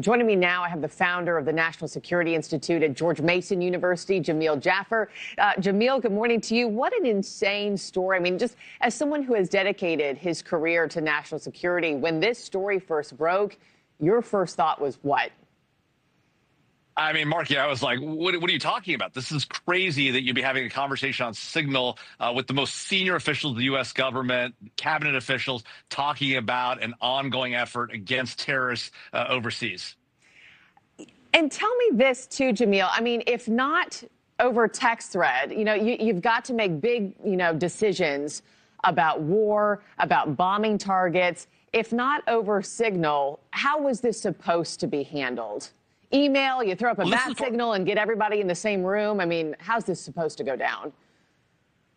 Joining me now, I have the founder of the National Security Institute at George Mason University, Jamil Jaffer. Jamil, good morning to you. What an insane story. I mean, just as someone who has dedicated his career to national security, when this story first broke, your first thought was what? I mean, Marky, I was like, what are you talking about? This is crazy that you'd be having a conversation on Signal with the most senior officials of the U.S. government, cabinet officials, talking about an ongoing effort against terrorists overseas. And tell me this, too, Jamil. I mean, if not over text thread, you've got to make big, decisions about war, about bombing targets. If not over Signal, how was this supposed to be handled? Email, you throw up a bat signal and get everybody in the same room. I mean, how's this supposed to go down?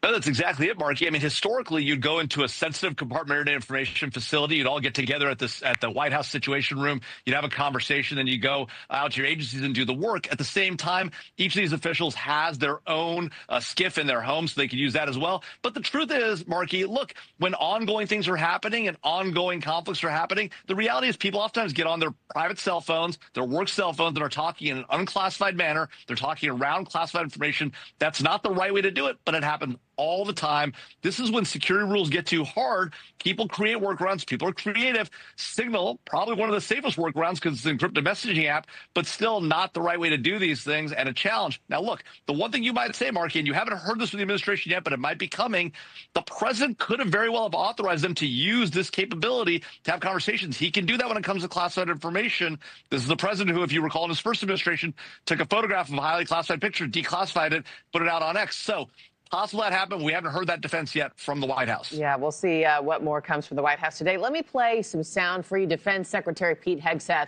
No, that's exactly it, Marky. I mean, historically, you'd go into a sensitive compartmented information facility. You'd all get together at the White House Situation Room. You'd have a conversation, then you go out to your agencies and do the work. At the same time, each of these officials has their own skiff in their home, so they can use that as well. But the truth is, Marky, look, when ongoing things are happening and ongoing conflicts are happening, the reality is people oftentimes get on their private cell phones, their work cell phones, and are talking in an unclassified manner. They're talking around classified information. That's not the right way to do it, but it happens all the time. This is when security rules get too hard. People create workarounds. People are creative. Signal, probably one of the safest workarounds because it's an encrypted messaging app, but still not the right way to do these things and a challenge. Now, look, the one thing you might say, Marky, and you haven't heard this from the administration yet, but it might be coming, the president could have very well have authorized them to use this capability to have conversations. He can do that when it comes to classified information. This is the president who, if you recall in his first administration, took a photograph of a highly classified picture, declassified it, put it out on X. So possible that happened. We haven't heard that defense yet from the White House. Yeah, we'll see what more comes from the White House today. Let me play some sound for you. Defense Secretary Pete Hegseth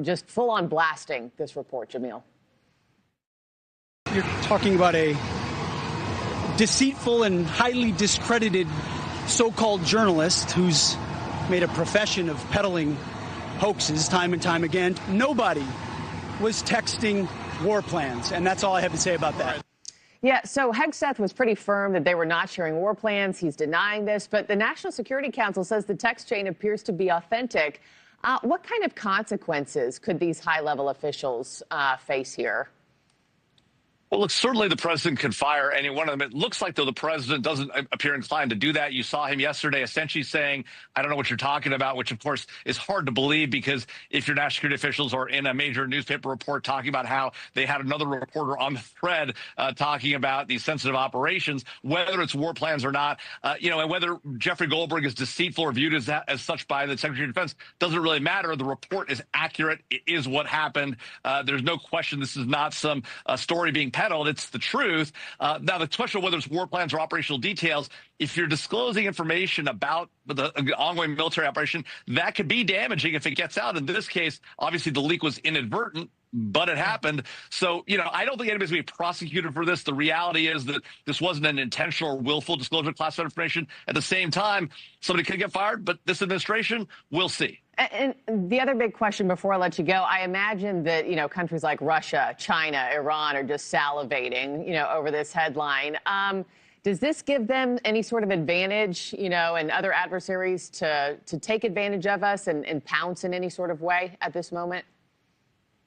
just full-on blasting this report, Jamil. You're talking about a deceitful and highly discredited so-called journalist who's made a profession of peddling hoaxes time and time again. Nobody was texting war plans, and that's all I have to say about that. Yeah, so Hegseth was pretty firm that they were not sharing war plans. He's denying this, but the National Security Council says the text chain appears to be authentic. What kind of consequences could these high-level officials face here? Well, look, certainly the president could fire any one of them. It looks like, though, the president doesn't appear inclined to do that. You saw him yesterday essentially saying, I don't know what you're talking about, which, of course, is hard to believe because if your national security officials are in a major newspaper report talking about how they had another reporter on the thread talking about these sensitive operations, whether it's war plans or not, and whether Jeffrey Goldberg is deceitful or viewed as such by the Secretary of Defense doesn't really matter. The report is accurate. It is what happened. There's no question this is not some story being peddled. It's the truth. Now, the question of whether it's war plans or operational details, if you're disclosing information about the ongoing military operation, that could be damaging if it gets out. In this case, obviously, the leak was inadvertent, but it happened. So, I don't think anybody's going to be prosecuted for this. The reality is that this wasn't an intentional or willful disclosure of classified information. At the same time, somebody could get fired, but this administration, we'll see. And the other big question before I let you go, I imagine that, countries like Russia, China, Iran are just salivating, over this headline. Does this give them any sort of advantage, and other adversaries to take advantage of us and pounce in any sort of way at this moment?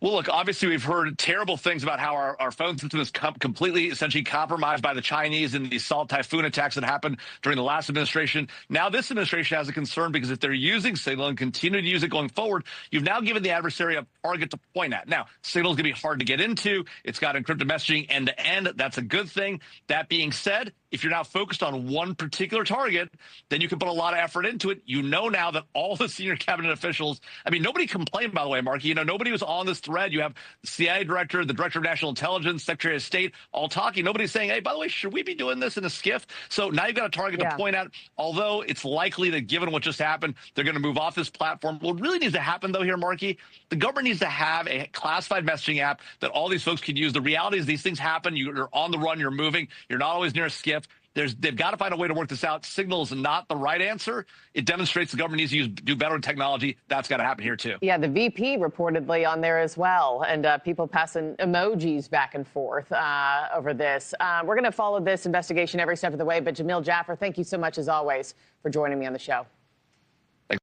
Well, look, obviously, we've heard terrible things about how our phone system is completely, essentially compromised by the Chinese and the Salt Typhoon attacks that happened during the last administration. Now, this administration has a concern because if they're using Signal and continue to use it going forward, you've now given the adversary a target to point at. Now, Signal is going to be hard to get into. It's got encrypted messaging end to end. That's a good thing. That being said, if you're now focused on one particular target, then you can put a lot of effort into it. You know now that all the senior cabinet officials, I mean, nobody complained, by the way, Marky. Nobody was on this thread. You have the CIA director, the director of national intelligence, secretary of state, all talking. Nobody's saying, hey, by the way, should we be doing this in a skiff? So now you've got a target to point at. Although it's likely that given what just happened, they're going to move off this platform. What really needs to happen, though, here, Marky, the government needs to have a classified messaging app that all these folks can use. The reality is these things happen. You're on the run. You're moving. You're not always near a skiff. They've got to find a way to work this out. Signal is not the right answer. It demonstrates the government needs to do better with technology. That's got to happen here, too. Yeah, the VP reportedly on there as well, and people passing emojis back and forth over this. We're going to follow this investigation every step of the way, but Jamil Jaffer, thank you so much, as always, for joining me on the show.